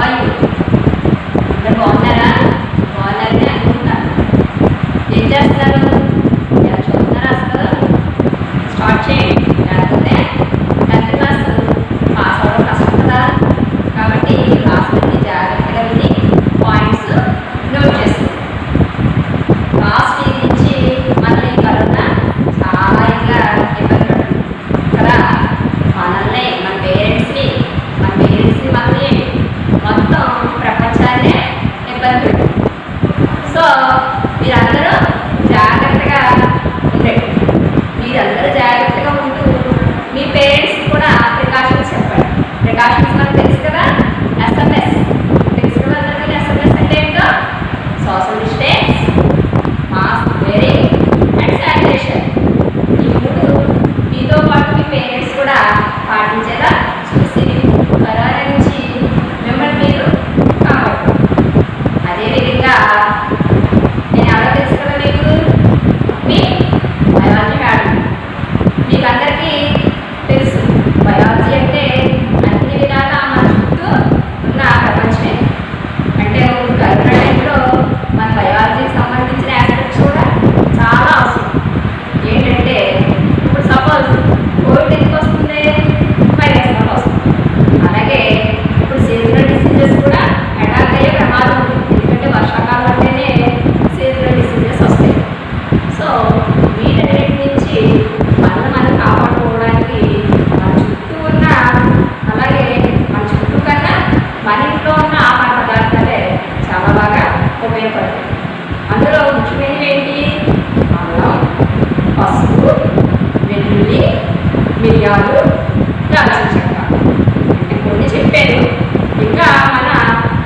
Are you? అందరు బాగున్నారా? బాగున్నారని అనుకుంటున్నాను. ఏం చేస్తున్నారు? ఎలా చదువుతున్నారా? అసలు స్టార్ట్ చేయండి. లేకపోతే 10th క్లాస్ పాస్ అవ్వడం కష్టం కదా. కాబట్టి క్లాస్లన్నీ జాగ్రత్తగా విని పాయింట్స్ నోట్ చేసుకోండి. లాస్ట్ వీక్ నుంచి మనల్ని కరోనా చాలా ఇంకా ఇబ్బంది పడుతుంది కదా. మనల్ని మన పేరెంట్స్ని మనల్ని మొత్తం ప్రపంచాన్నే ఇబ్బంది పెడుతుంది. సో మీరందరూ జాగ్రత్తగా ఉండండి. మీరందరూ జాగ్రత్తగా ఉంటూ మీ పేరెంట్స్కి కూడా ప్రికాషన్స్ చెప్పండి. ప్రికాషన్స్ మనకు తెలుసు కదా. ఎస్ఎంఎస్ తెలుసు కదా అందరికీ. ఎస్ఎంఎస్ అంటే ఏంటో social distance, mask wearing and sanitation. ఈ మూడు మీతో పాటు మీ పేరెంట్స్ కూడా పాటించేలా చూసి కరోనా నుంచి మిమ్మల్ని మీరు కాపాడుకోండి. అదేవిధంగా నేను ఎవరో తెలుసు కదా మీకు, మీ బయాలజీ మేడం. మీకు అందరికీ తెలుసు బయాలజీ అంటే అన్ని విధాలా మన చుట్టూ ఉన్న ప్రపంచమే. అంటే కరోనా టైంలో మన బయాలజీకి సంబంధించిన ఆస్పెక్ట్స్ కూడా చాలా అవసరం. ఏంటంటే ఇప్పుడు సపోజ్ కోవిడ్ ఎందుకు వస్తుంది? వైరస్ వల్ల వస్తుంది. అలాగే ఇప్పుడు సీజనల్ డిసీజెస్ కూడా అటాక్ అయ్యే ప్రమాదం ఉంది. ఎందుకంటే వర్షాకాలం అంటేనే సీజనల్ డిసీజెస్ వస్తాయి. సో వీటన్నిటి నుంచి మనం కాపాడుకోవడానికి మన చుట్టూ ఉన్న, అలాగే మన చుట్టూ కన్నా మన ఇంట్లో ఉన్న ఆహార పదార్థాలే చాలా బాగా ఉపయోగపడతాయి. అందులో ముఖ్యమైనవి ఏంటి? అల్లం, పసుపు, వెల్లుల్లి, మిరియాలు, దాల్చిన చెక్క. అంటే కొన్ని చెప్పాను. ఇంకా మన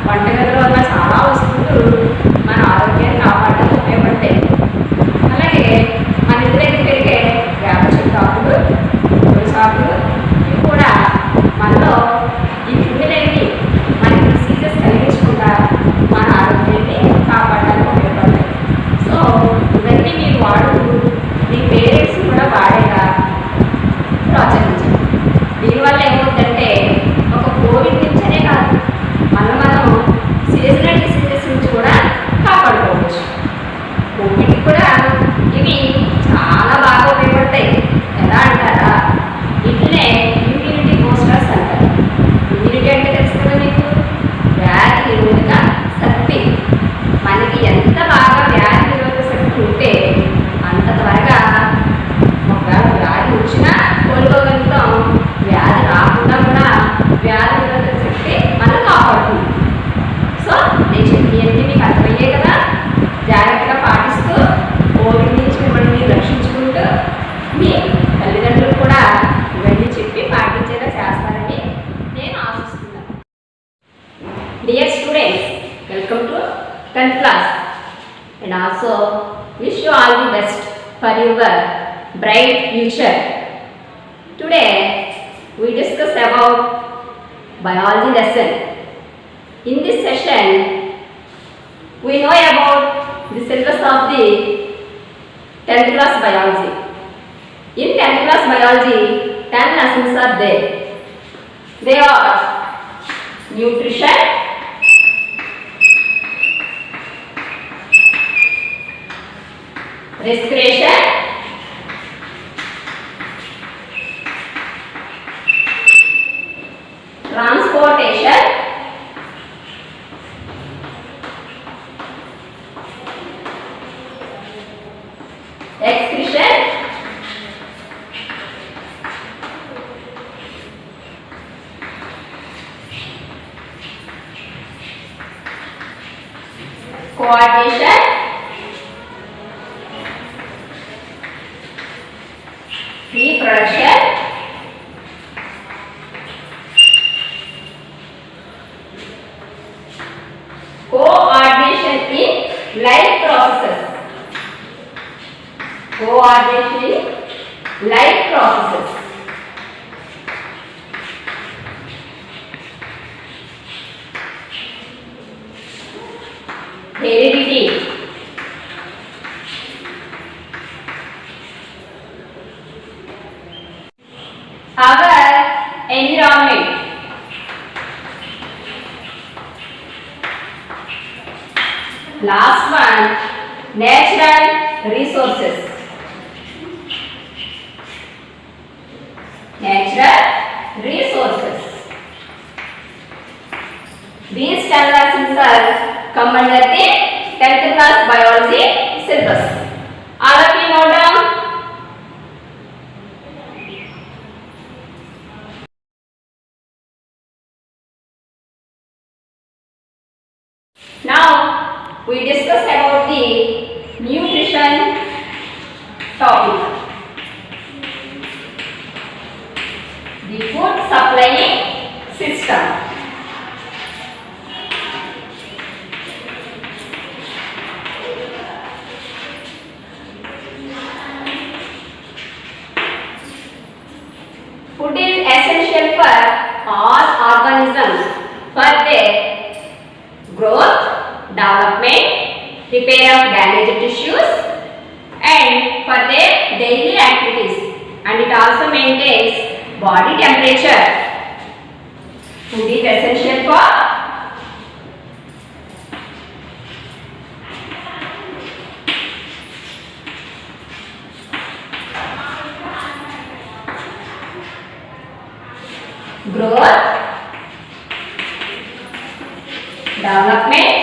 వంటగదిలో ఉన్న చాలా వస్తువులు మన ఆరోగ్యాన్ని కాపాడడానికి ఉపయోగపడతాయి. అలాగే మన ఇంటి దగ్గర పెరిగే వేప చెట్టు ఆకులు, తులసి ఆకులు, ఇవి కూడా మనలో ఈ క్రిములన్నీ మనకి డిసీజెస్ కలిగించకుండా మన ఆరోగ్యాన్ని కాపాడడానికి ఉపయోగపడతాయి. సో ఇవన్నీ మీరు వాడుతూ మీ పేరెంట్స్ కూడా వాడేలా ప్రోత్సహించండి. దీనివల్ల ఏమవుతుందంటే ఒక కోవిడ్ నుంచనే కాదు, మనం సీజనల్ డిసీజెస్ నుంచి కూడా కాపాడుకోవచ్చు. కోవిడ్ కూడా ఇవి చాలా బాగా ఉపయోగపడతాయి. ఎలా అంటారా? వీటినే ఇమ్యూనిటీ బూస్టర్స్ అంటారు. ఇమ్యూనిటీ అంటే తెలుసు కదా మీకు, వ్యాధి నిరోధక శక్తి. మనకి ఎంత బాగా వ్యాధి నిరోధక శక్తి ఉంటే అంత త్వరగా ఒకవేళ వ్యాధి వచ్చినా కోలుకోగలుగుతాం. వ్యాధి రాకుండా కూడా వ్యాధి నిరోధక శక్తి మనం కాపాడుతుంది. సో నేను చెప్పినవన్నీ మీకు అర్థమయ్యాయి కదా. జాగ్రత్తగా పాటిస్తూ కోవిడ్ నుంచి మిమ్మల్ని మీరు రక్షించుకుంటూ మీ తల్లిదండ్రులు కూడా ఇవన్నీ చెప్పి పాటించేలా చేస్తారని నేను ఆశిస్తున్నాను. Dear students, welcome to 10th class and also wish you all the best for your bright future. Today we discuss about biology lesson. In this session we know about the syllabus of the 10th class biology. In 10th class biology 10 lessons are there. They are nutrition, respiration, transportation, excretion, coordination, reproduction, coordination in life processes. Coordination in life processes. Heredity. Our environment. Last one, natural resources. Natural resources. These 10 lessons are come under the 10th class biology syllabus. All of you note down. Now we discuss about the nutrition topic. The food supplying system. Food is essential for all organisms for their growth, development, repair of damaged tissues, and for their daily activities. And it also maintains body temperature. Food is essential for growth, development,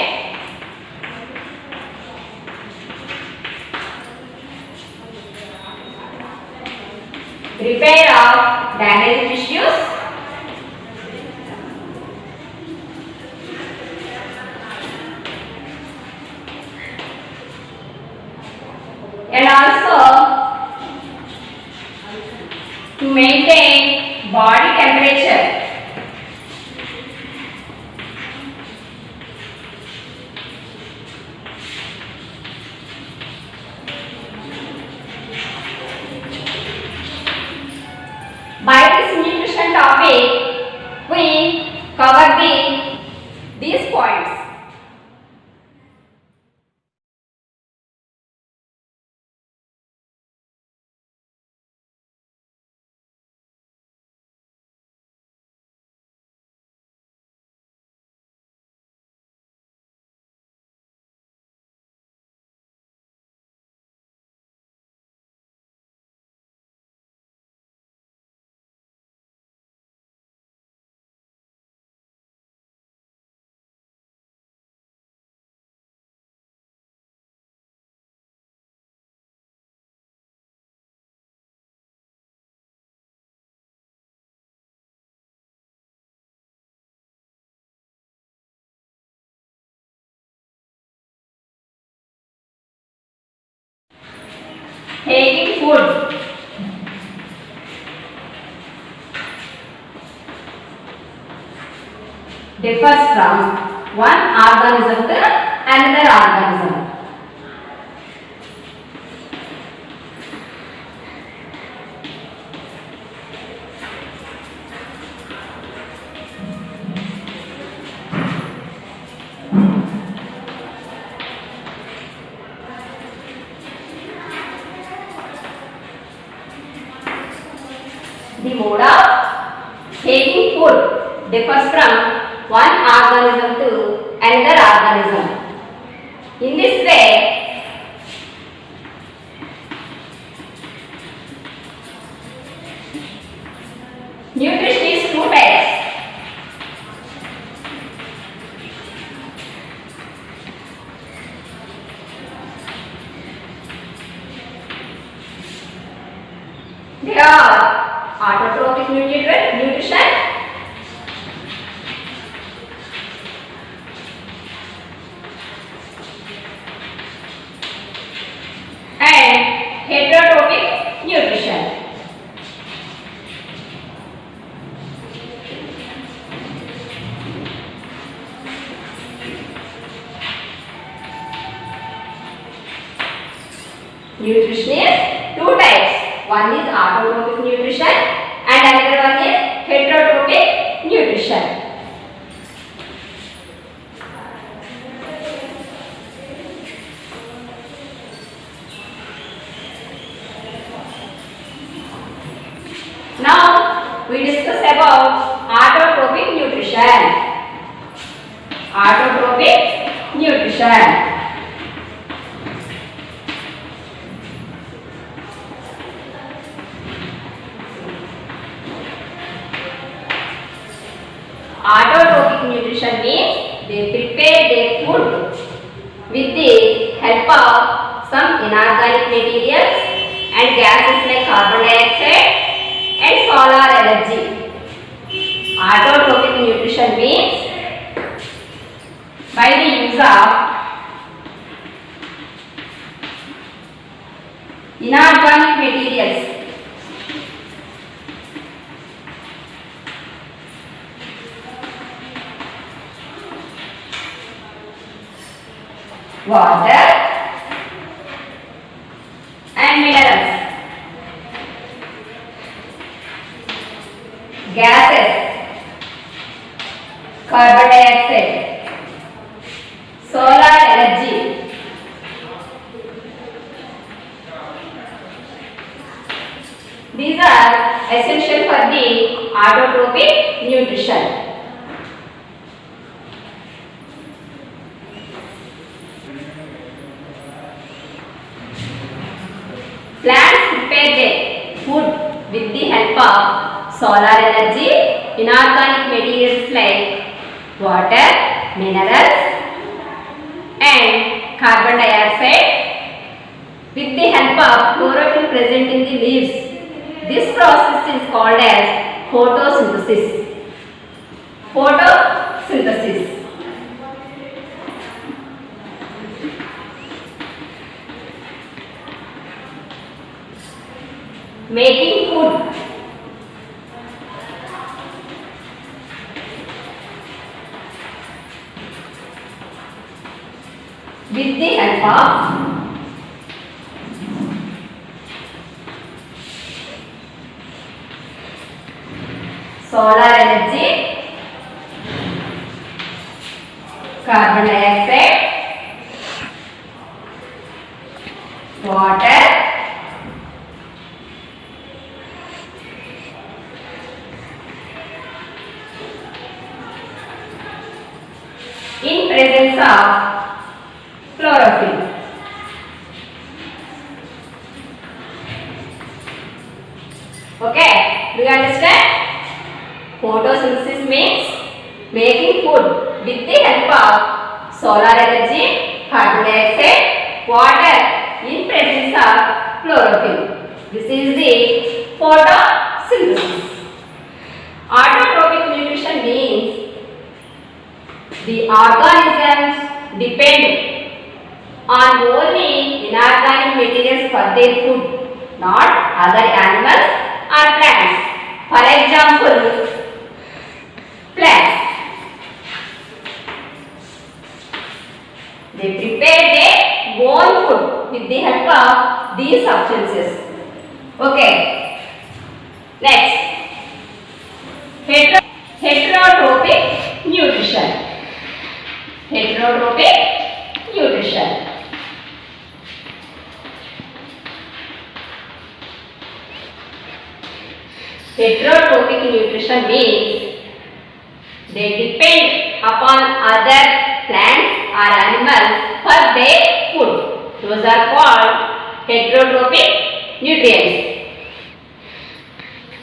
repair of damaged tissues, and also to maintain body temperature. By this nutrition topic, we cover these points. Taking food. Differs from one organism to another organism. The mode of taking food differs from one organism to another organism. In this way, nutrition is two types. There are autotrophic nutrition and heterotrophic nutrition. Nutrition is two types. One is autotrophic nutrition and another one is heterotrophic nutrition. Now we discuss about autotrophic nutrition. Autotrophic nutrition. Autotrophic nutrition means they prepare their food with the help of some inorganic materials and gases like carbon dioxide and solar energy. Autotrophic nutrition means by the use of inorganic materials water and minerals, gases, carbon dioxide, solar energy. These are essential for the autotrophic nutrition. Plants prepare their food with the help of solar energy, inorganic materials like water, minerals and carbon dioxide with the help of chlorophyll present in the leaves. This process is called as photosynthesis. Photosynthesis. Making food. With the help of solar energy, carbon dioxide, water, in presence of chlorophyll. Okay, do you understand? Photosynthesis means making food with the help of solar energy, carbon dioxide, water in presence of chlorophyll. This is the photosynthesis. Autotrophic nutrition means the organisms depend on only inorganic materials for their food, not other animals or plants. For example, plants. They prepare their own food with the help of these substances. Okay. Next. Heterotrophic nutrition. Heterotrophic nutrition. Heterotrophic nutrition means they depend upon other plants or animals for their food. Those are called heterotrophic nutrients.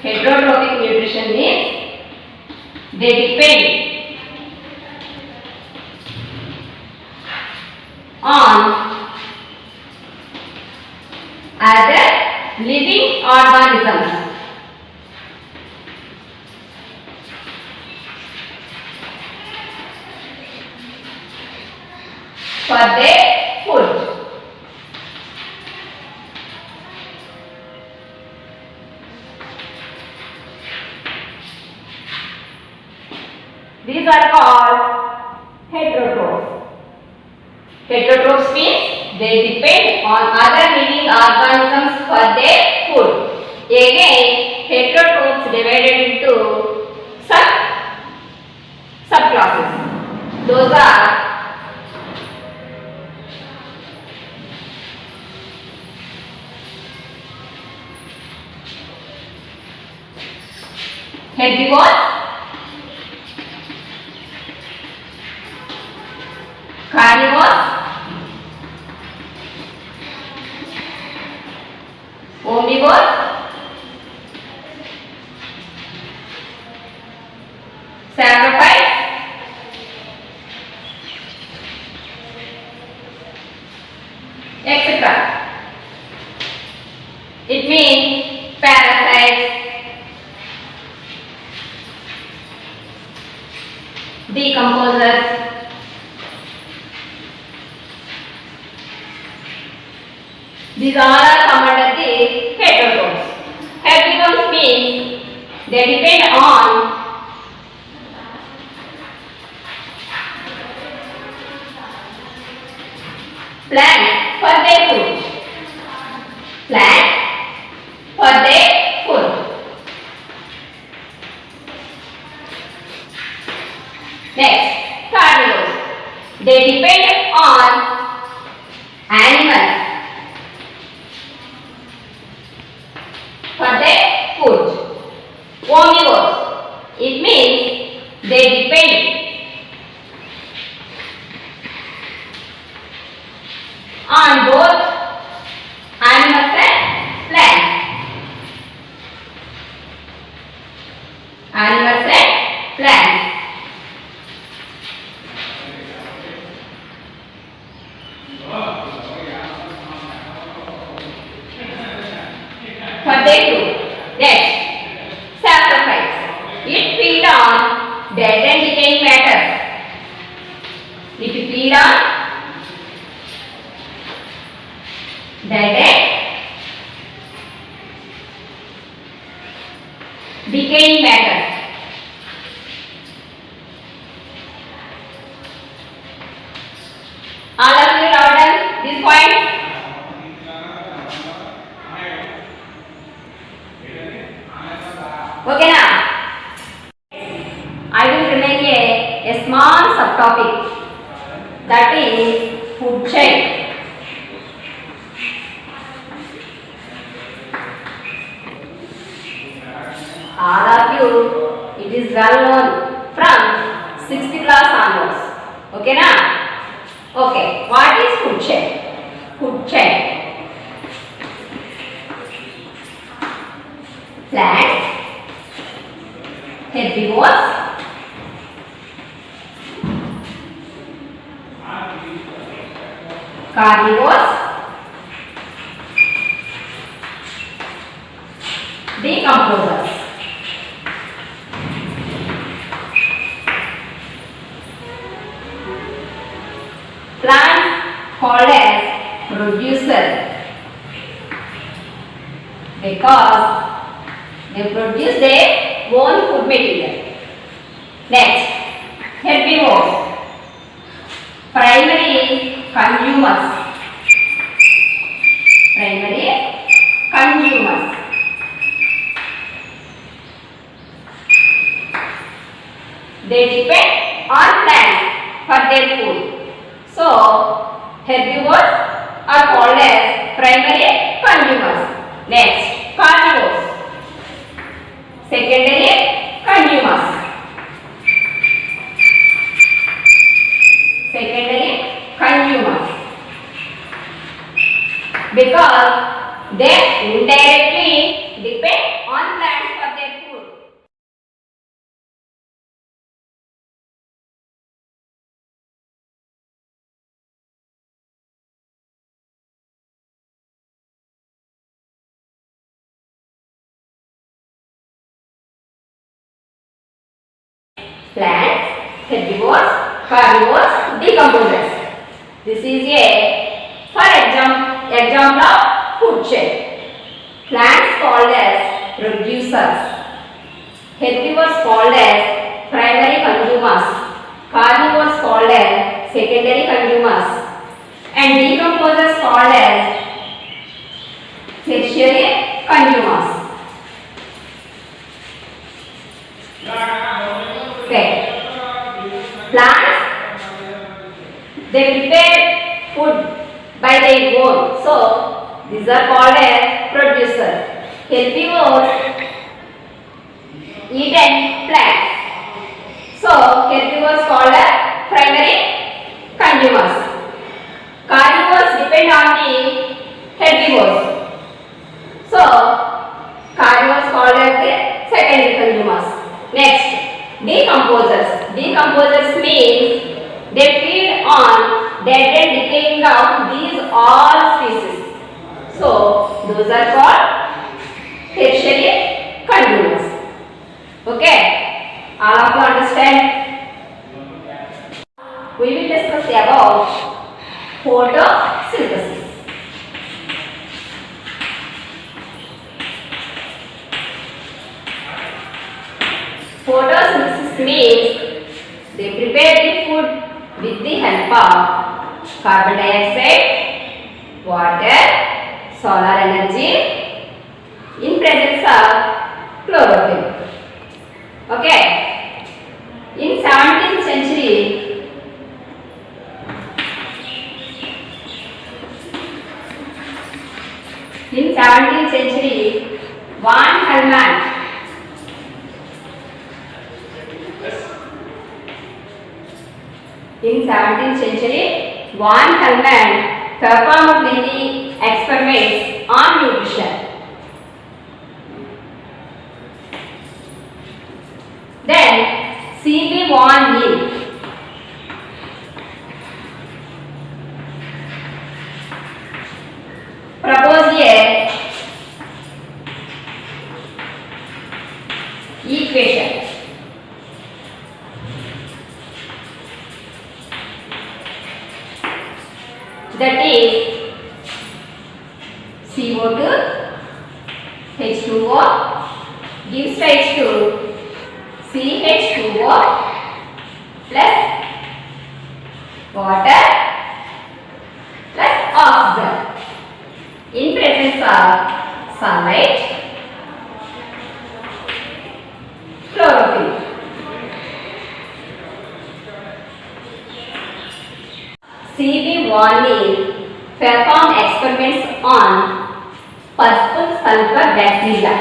Heterotrophic nutrition means they depend on other living organisms for their food. These are called heterotrophs. Heterotrophs means they depend on other living organisms for their food. Again, heterotrophs divided into subclasses. Those are herbivores, carnivores, omnivores, saprophytes, decomposers. These all are come under the heterotrophs. Heterotrophs means they depend on plants for their food. Plants for their food. Next, carnivores. They depend on animals for their food. Omnivores. It means they depend on both animals and plants. Animals and plants. For their food. Next, saprolites. It feed on dead and decaying matter. It feed on dead and decaying matter. All of you have done this point? Okay now, I will remain a small subtopic, that is food chain. All of you, it is well known from 6th class onwards. Okay now? Okay, what is food chain? Food chain. Plants, herbivores, carnivores, decomposers. Plants called as producer because they produce their own food material. Next, herbivores, primary consumers. Primary consumers. They depend on plants for their food. So, herbivores are called as primary consumers. Next, carnivores, secondary consumers. Secondary consumers. Because they indirectly depend on plants for their food. Plants, herbivores, carnivores, decomposers. This is a example of food chain. Plants called as producers, herbivores called as primary consumers, carnivores called as secondary consumers, and decomposers called as tertiary consumers. Okay. Plants, they prepare food by their own. So, these are called as producers. Herbivores eat and plants. So, herbivores called as primary consumers. Carnivores depend on the herbivores. So, carnivores called as the secondary consumers. Next, decomposers. Decomposers means they feed on dead and decaying of these all species. So, those are called tertiary consumers. Okay? All of you understand? we will discuss about photosynthesis. Photosynthesis means they prepare the food with the help of carbon dioxide, water, solar energy in presence of chlorophyll. Okay. In 17th century, Van Helmont performed many experiments on nutrition. Then C.B. von Neil proposed a equation. That is CO2 H2O gives rise to CH2O plus water plus oxygen in presence of sunlight, chlorophyll. C.B. von Neil performed experiments on purple sulfur bacteria.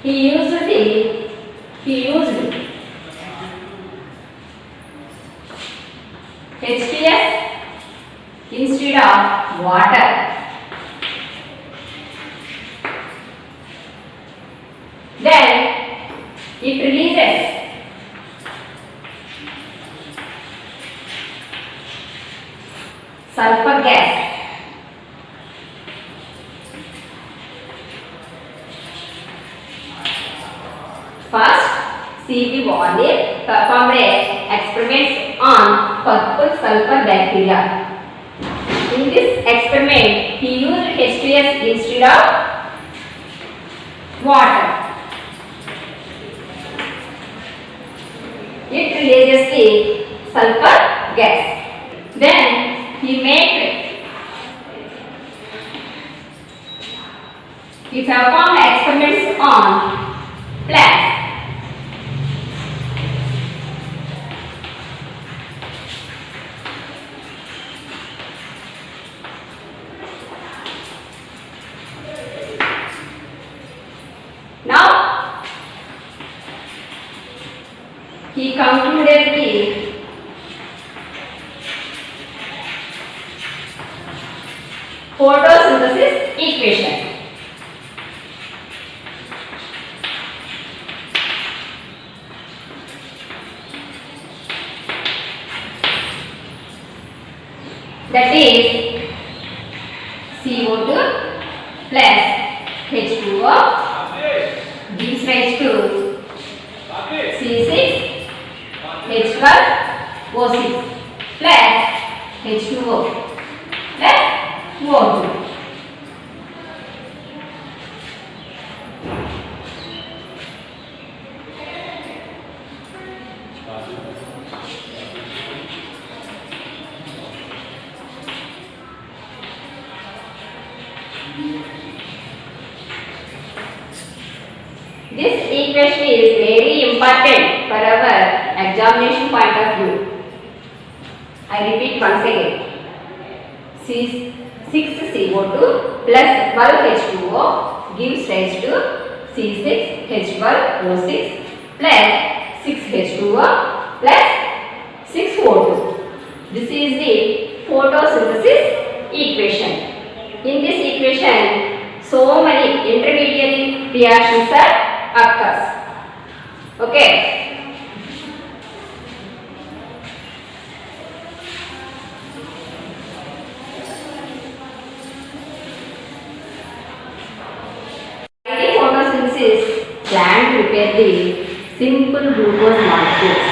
He used H2S instead of water. Then it releases sulfur gas. First, C.B. von Neil performed experiments on purple sulfur bacteria. In this experiment, he used H2S instead of water. It releases the sulfur gas. Then he performed experiments on plants. Now he concluded the photosynthesis equation. That is CO2 plus H2O gives rise to C6 H12O6 plus H2O plus O2. This equation is very important for our examination point of view. I repeat once again. 6CO2 plus 12H2O gives rise to C6H12O6 plus 6H2O plus 6O2. This is the photosynthesis equation. In this equation, so many intermediate reactions occurs. Okay. prepare the simple glucose molecules.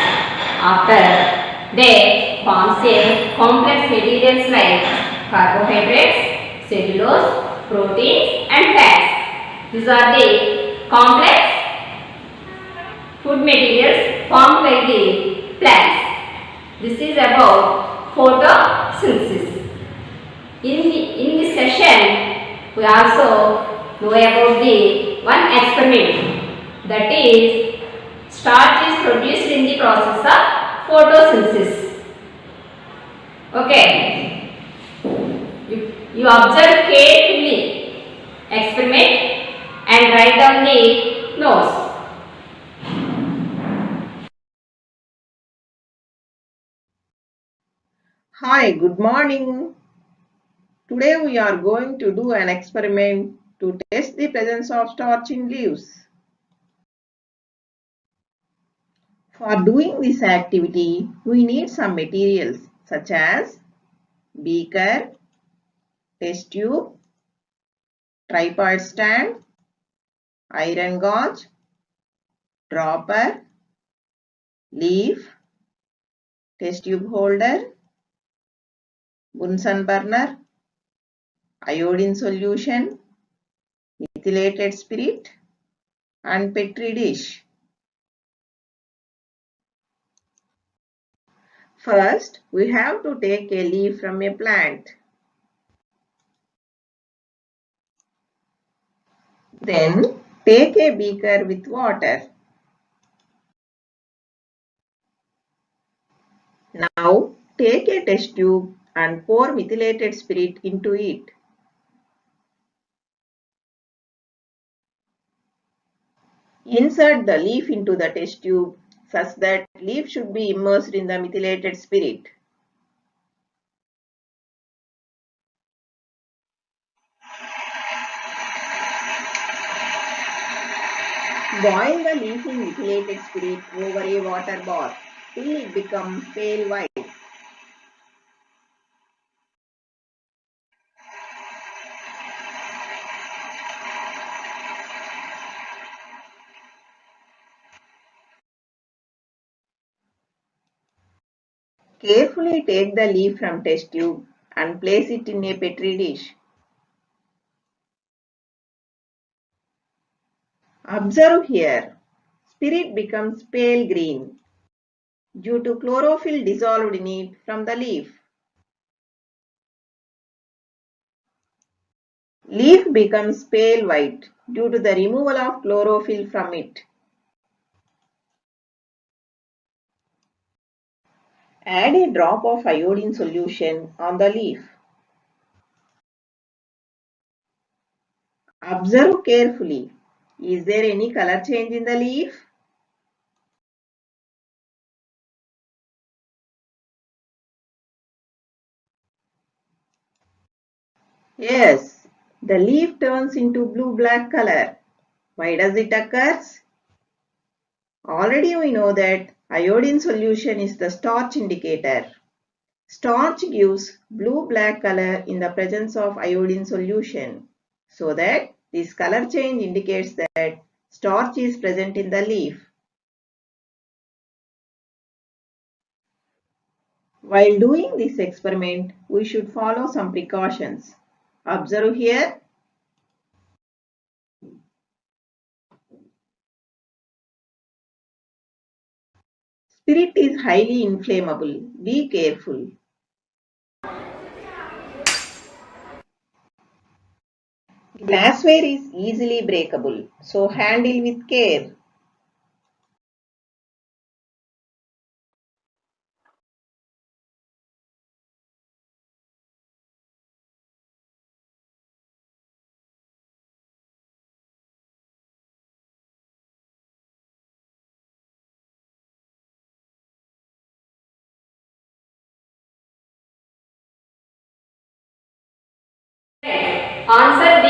After they form a complex materials like carbohydrates, cellulose, proteins and fats. These are the complex food materials formed by the plants. This is about photosynthesis. In this session, we also know about the one experiment, that is starch is produced in the process of photosynthesis. Okay, you observe carefully experiment and write down the notes. Hi, good morning. Today we are going to do an experiment to test the presence of starch in leaves. For doing this activity, we need some materials such as beaker, test tube, tripod stand, iron gauge, dropper, leaf, test tube holder, Bunsen burner, iodine solution, methylated spirit, and petri dish. First, we have to take a leaf from a plant. Then, take a beaker with water. Now, take a test tube and pour methylated spirit into it. Insert the leaf into the test tube such that leaf should be immersed in the methylated spirit. Boil the leaf in methylated spirit over a water bath till it becomes pale white. Carefully take the leaf from test tube and place it in a petri dish. Observe here. Spirit becomes pale green due to chlorophyll dissolved in it from the leaf. Leaf becomes pale white due to the removal of chlorophyll from it. Add a drop of iodine solution on the leaf. Observe carefully. Is there any color change in the leaf? Yes, the leaf turns into blue-black color. Why does it occur? Already we know that iodine solution is the starch indicator. Starch gives blue-black color in the presence of iodine solution. So that this color change indicates that starch is present in the leaf. While doing this experiment, we should follow some precautions. Observe here. Spirit is highly inflammable. Be careful. Glassware is easily breakable, so handle with care. Answer